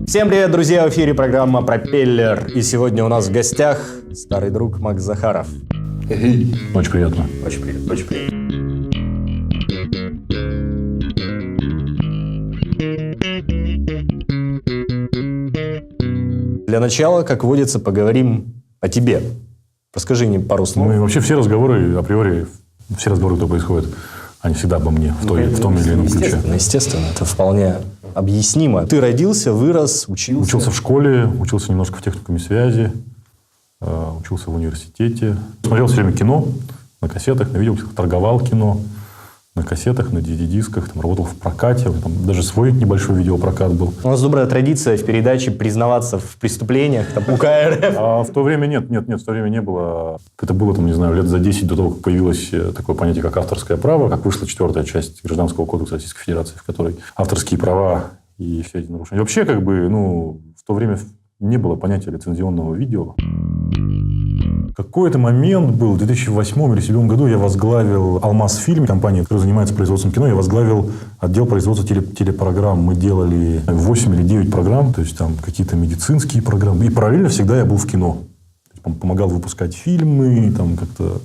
Всем привет, друзья! В эфире программа «Пропеллер». И сегодня у нас в гостях старый друг Макс Захаров. Очень приятно. Очень приятно, очень приятно. Для начала, как водится, поговорим о тебе. Расскажи мне пару слов. Ну и вообще все разговоры, априори, все разговоры, кто происходит, они всегда обо мне, в том или ином ключе. Естественно, это вполне объяснимо. Ты родился, вырос, учился? Учился в школе, учился немножко в техникуме связи, учился в университете. Смотрел все время кино на кассетах, на видео, торговал кино на кассетах, на DVD-дисках, там, работал в прокате, там, даже свой небольшой видеопрокат был. У нас добрая традиция в передаче признаваться в преступлениях, там, УК-РФ. А в то время нет, в то время не было. Это было, там, не знаю, лет за 10 до того, как появилось такое понятие, как авторское право, как вышла 4-я часть Гражданского кодекса Российской Федерации, в которой авторские права и все эти нарушения. И вообще, как бы, в то время не было понятия лицензионного видео. Какой-то момент был, в 2008 или 2007 году я возглавил «Алмаз-фильм», компанию, которая занимается производством кино. Я возглавил отдел производства телепрограмм. Мы делали 8 или 9 программ, то есть там какие-то медицинские программы. И параллельно всегда я был в кино. Помогал выпускать фильмы, там как-то...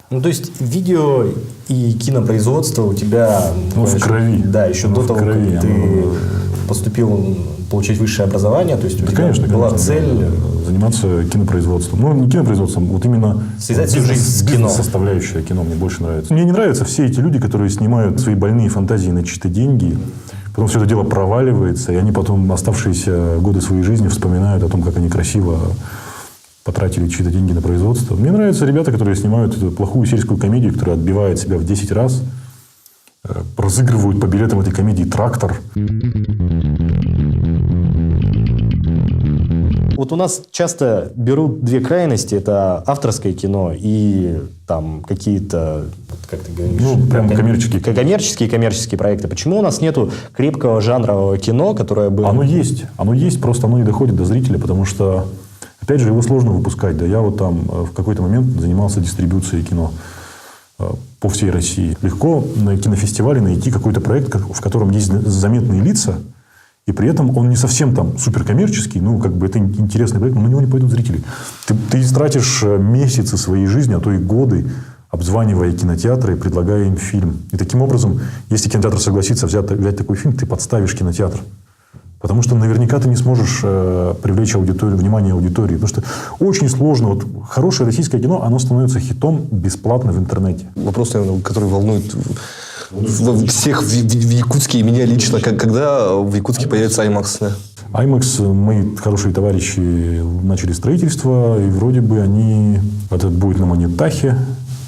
Ну, то есть, видео и кинопроизводство у тебя... в крови. Да, еще до того, как ты поступил получить высшее образование, то есть у тебя была цель... Заниматься кинопроизводством. Ну, не кинопроизводством, вот именно... Связать всю жизнь с кино. Составляющая кино мне больше нравится. Мне не нравятся все эти люди, которые снимают свои больные фантазии на чьи-то деньги, потом все это дело проваливается, и они потом оставшиеся годы своей жизни вспоминают о том, как они красиво потратили чьи-то деньги на производство. Мне нравятся ребята, которые снимают эту плохую сельскую комедию, которая отбивает себя в 10 раз, разыгрывают по билетам этой комедии «Трактор». Вот у нас часто берут две крайности. Это авторское кино и там какие-то, как ты говоришь... прям коммерческие. Коммерческие проекты. Почему у нас нету крепкого жанрового кино, которое бы... Оно есть, просто оно не доходит до зрителя, потому что, опять же, его сложно выпускать. Да, я вот там в какой-то момент занимался дистрибуцией кино по всей России. Легко на кинофестивале найти какой-то проект, в котором есть заметные лица, и при этом он не совсем там суперкоммерческий, это интересный проект, но на него не пойдут зрители. Ты тратишь месяцы своей жизни, а то и годы, обзванивая кинотеатры и предлагая им фильм. И таким образом, если кинотеатр согласится взять такой фильм, ты подставишь кинотеатр. Потому что наверняка ты не сможешь привлечь внимание аудитории. Потому что очень сложно. Вот хорошее российское кино, оно становится хитом бесплатно в интернете. Вопрос, наверное, который волнует всех в Якутске и меня лично. Когда в Якутске появится IMAX? Да? IMAX, мои хорошие товарищи начали строительство, и вроде бы это будет на Монетахе.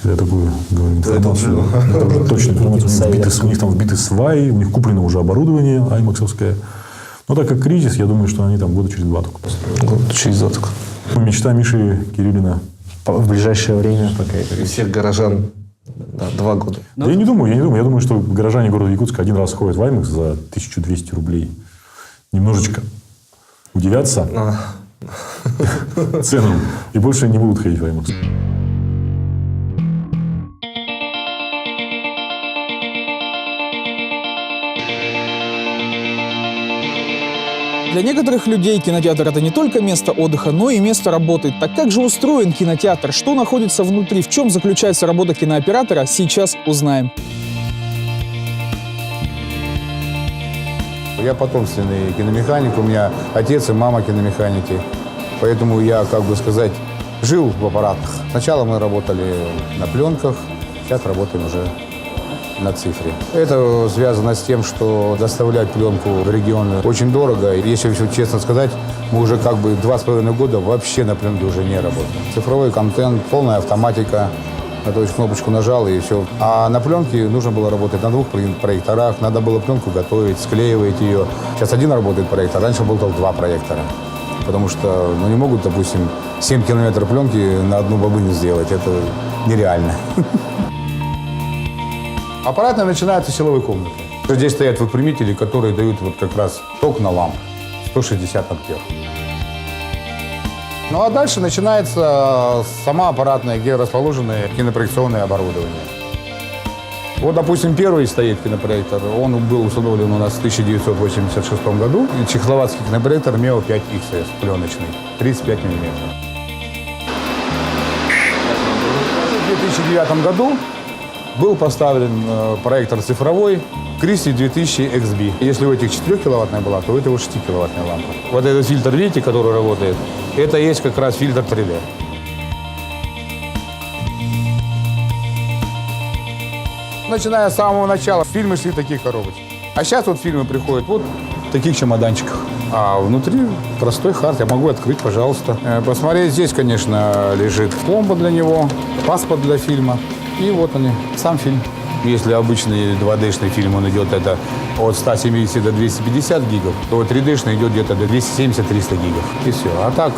Я такую говорю информацию. Это уже точная информация. У них там вбиты сваи, у них куплено уже оборудование IMAX-овское. Но так как кризис, я думаю, что они там года через 2 только построят. Через 2 только. Мечта Миши Кириллина. В ближайшее время пока это... И всех горожан 2 года. Да я не думаю. Я думаю, что горожане города Якутска один раз ходят в IMAX за 1200 рублей. Немножечко удивятся ценам и больше не будут ходить в IMAX. Для некоторых людей кинотеатр – это не только место отдыха, но и место работы. Так как же устроен кинотеатр? Что находится внутри? В чем заключается работа кинооператора? Сейчас узнаем. Я потомственный киномеханик. У меня отец и мама киномеханики. Поэтому я, жил в аппаратах. Сначала мы работали на пленках, сейчас работаем уже на цифре. Это связано с тем, что доставлять пленку в регионы очень дорого. Если честно сказать, мы уже 2,5 года вообще на пленке уже не работаем. Цифровой контент, полная автоматика. То есть кнопочку нажал и все. А на пленке нужно было работать на 2 проекторах. Надо было пленку готовить, склеивать ее. Сейчас 1 работает проектор, раньше было только 2 проектора. Потому что не могут, допустим, 7 километров пленки на одну бобыну сделать. Это нереально. Аппаратная начинается с силовой комнаты. Здесь стоят выпрямители, которые дают как раз ток на лампу. 160 ампер. Ну а дальше начинается сама аппаратная, где расположены кинопроекционное оборудование. Вот, допустим, первый стоит кинопроектор, он был установлен у нас в 1986 году. И чехословацкий кинопроектор MEO 5 XS пленочный, 35 миллиметров. В 2009 году был поставлен проектор цифровой Christie 2000 XB. Если у этих 4-киловаттная была, то у этого 6-киловаттная лампа. Вот этот фильтр, видите, который работает, это есть как раз фильтр 3D. Начиная с самого начала, фильмы шли в таких коробочках. А сейчас вот фильмы приходят вот в таких чемоданчиках. А внутри простой хард. Я могу открыть, пожалуйста. Посмотреть, здесь, конечно, лежит пломба для него, паспорт для фильма. И вот они, сам фильм. Если обычный 2D-шный фильм, он идет это от 170 до 250 гигов, то 3D-шный идет где-то до 270-300 гигов. И все. А так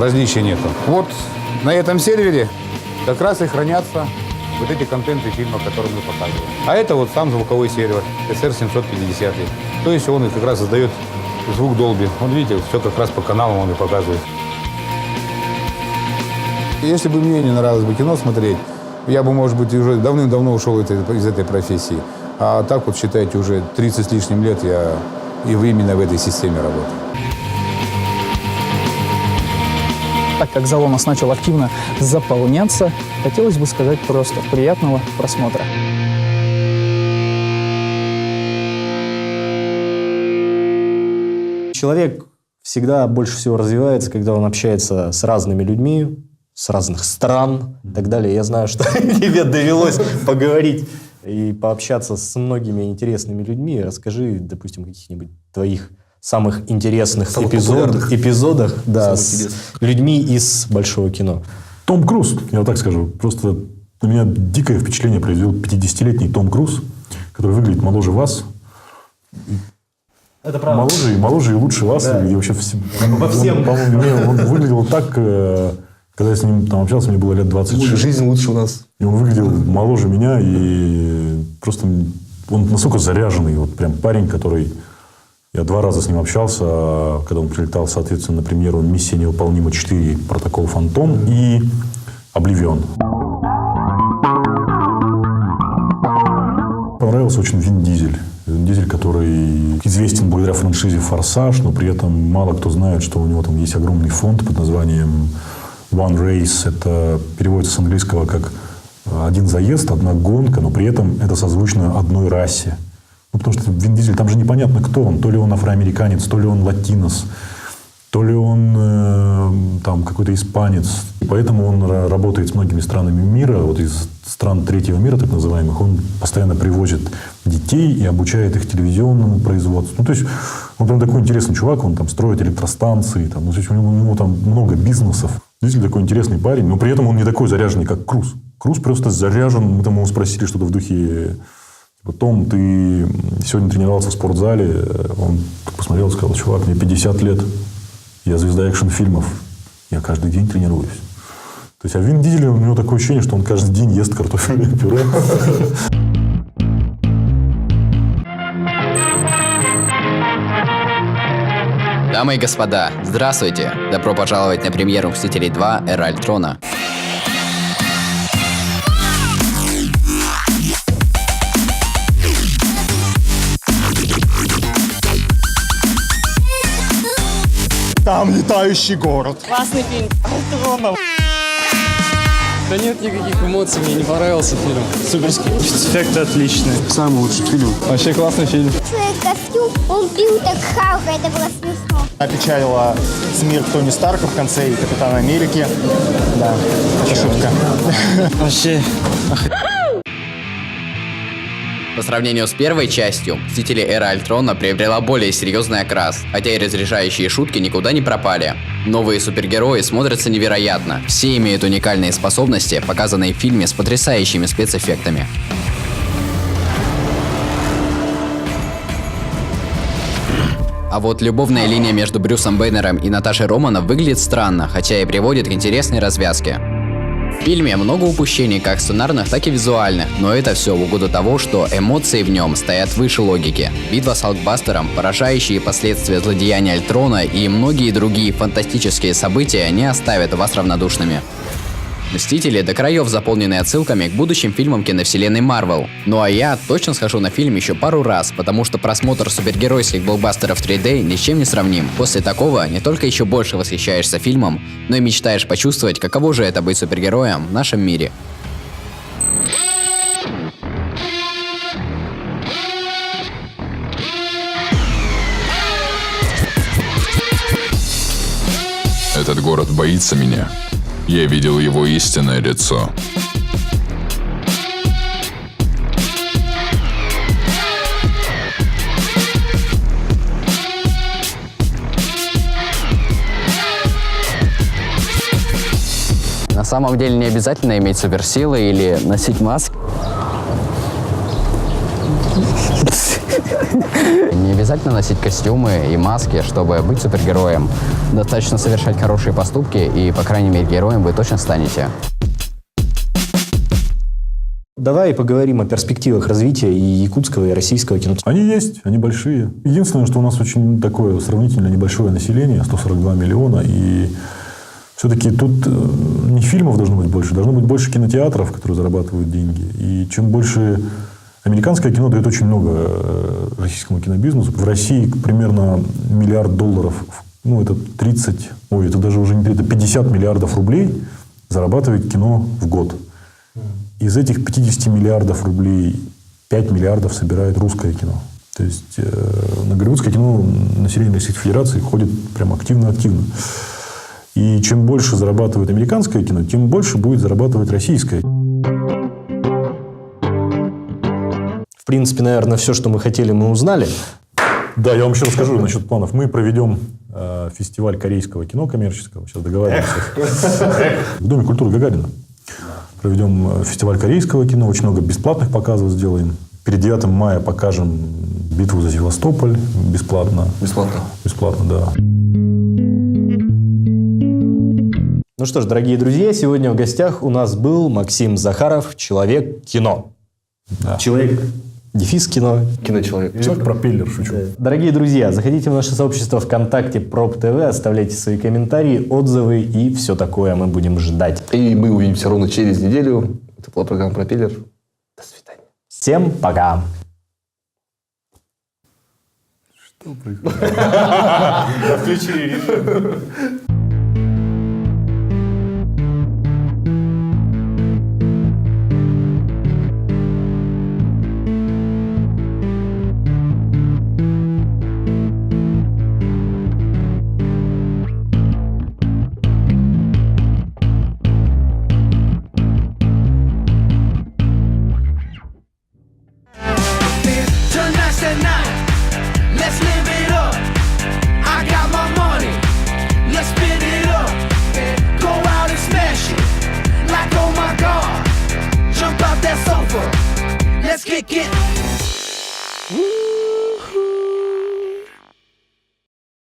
различий нету. Вот на этом сервере как раз и хранятся вот эти контенты фильма, которые мы показываем. А это вот сам звуковой сервер SR750. То есть он как раз создает звук Dolby. Вот видите, все как раз по каналам он и показывает. Если бы мне не нравилось бы кино смотреть, я бы, может быть, уже давным-давно ушел из этой профессии. А так вот, считайте, уже 30 с лишним лет я и именно в этой системе работаю. Так как зал у нас начал активно заполняться, хотелось бы сказать просто приятного просмотра. Человек всегда больше всего развивается, когда он общается с разными людьми, с разных стран и так далее. Я знаю, что тебе довелось поговорить и пообщаться с многими интересными людьми. Расскажи, допустим, каких-нибудь твоих самых интересных эпизодах да, с людьми из большого кино. Том Круз, я вот так скажу. Просто на меня дикое впечатление произвел 50-летний Том Круз, который выглядит моложе вас. Это правда. Моложе и лучше вас. Да. И вообще во всем. Он выглядел так, когда я с ним там общался, мне было лет 26. Жизнь лучше у нас. И он выглядел моложе меня. И просто он настолько заряженный. Вот прям парень, который... Я 2 раза с ним общался, когда он прилетал, соответственно, на премьеру «Миссия невыполнима 4. Протокол Фантом» и «Обливион». Понравился очень Вин Дизель. Вин Дизель, который известен благодаря франшизе «Форсаж», но при этом мало кто знает, что у него там есть огромный фонд под названием «One Race». Это переводится с английского как «один заезд, одна гонка», но при этом это созвучно одной расе. Ну, потому что Вин Дизель, там же непонятно, кто он. То ли он афроамериканец, то ли он латинос, то ли он там какой-то испанец. И поэтому он работает с многими странами мира. Вот из стран третьего мира, так называемых, он постоянно привозит детей и обучает их телевизионному производству. Ну, то есть, он там такой интересный чувак, он там строит электростанции. Там, ну, то есть, у него там много бизнесов. Дизель такой интересный парень, но при этом он не такой заряженный, как Круз. Круз просто заряжен. Мы там его спросили что-то в духе... Том, ты сегодня тренировался в спортзале. Он посмотрел и сказал: чувак, мне 50 лет. Я звезда экшн-фильмов. Я каждый день тренируюсь. То есть, а Вин Дизель, у него такое ощущение, что он каждый день ест картофельное пюре. Дамы и господа, здравствуйте! Добро пожаловать на премьеру «Мстителей 2. Эра Альтрона». Там летающий город. Классный фильм. Альтрона. Да нет никаких эмоций, мне не понравился фильм. Суперский. Эффекты отличные. Самый лучший фильм. Вообще классный фильм. Человек-костюм, он бил так Халка, это было смешно. Опечалила смерть Тони Старка в конце и Капитана Америки. Да, это шутка. Вообще... По сравнению с первой частью, «Мстители. Эра Альтрона» приобрела более серьезный окрас, хотя и разрешающие шутки никуда не пропали. Новые супергерои смотрятся невероятно. Все имеют уникальные способности, показанные в фильме с потрясающими спецэффектами. А вот любовная линия между Брюсом Бэннером и Наташей Романов выглядит странно, хотя и приводит к интересной развязке. В фильме много упущений как сценарных, так и визуальных, но это все в угоду того, что эмоции в нем стоят выше логики. Битва с Халкбастером, поражающие последствия злодеяния Альтрона и многие другие фантастические события не оставят вас равнодушными. «Мстители» до краев заполнены отсылками к будущим фильмам киновселенной Marvel. Ну а я точно схожу на фильм еще пару раз, потому что просмотр супергеройских блокбастеров 3D ни с чем не сравним. После такого не только еще больше восхищаешься фильмом, но и мечтаешь почувствовать, каково же это быть супергероем в нашем мире. Этот город боится меня. Я видел его истинное лицо. На самом деле не обязательно иметь суперсилы или носить маски. Не обязательно носить костюмы и маски, чтобы быть супергероем. Достаточно совершать хорошие поступки, и, по крайней мере, героем вы точно станете. Давай поговорим о перспективах развития и якутского, и российского кино. Они есть, они большие. Единственное, что у нас очень такое сравнительно небольшое население, 142 миллиона, и все-таки тут не фильмов должно быть больше кинотеатров, которые зарабатывают деньги. И чем больше... Американское кино дает очень много российскому кинобизнесу. В России примерно $1 миллиард, ну, это 30, ой, это даже уже не 30, это 50 миллиардов рублей зарабатывает кино в год. Из этих 50 миллиардов рублей 5 миллиардов собирает русское кино. То есть на голливудское кино население Российской Федерации ходит прям активно-активно. И чем больше зарабатывает американское кино, тем больше будет зарабатывать российское. В принципе, наверное, все, что мы хотели, мы узнали. Да, я вам еще расскажу насчет планов. Мы проведем фестиваль корейского кино коммерческого. Сейчас договариваемся. В Доме культуры Гагарина. Проведем фестиваль корейского кино. Очень много бесплатных показов сделаем. Перед 9 мая покажем «Битву за Севастополь» бесплатно. Бесплатно, да. Ну что ж, дорогие друзья, сегодня в гостях у нас был Максим Захаров, человек кино. Да. Человек дефис кино. Киночеловек. Человек-пропеллер, шучу. Дорогие друзья, заходите в наше сообщество ВКонтакте Проб ТВ, оставляйте свои комментарии, отзывы и все такое мы будем ждать. И мы увидимся ровно через неделю. Это была программа «Пропеллер». До свидания. Всем пока. Что происходит? Включили режим. Let's kick it.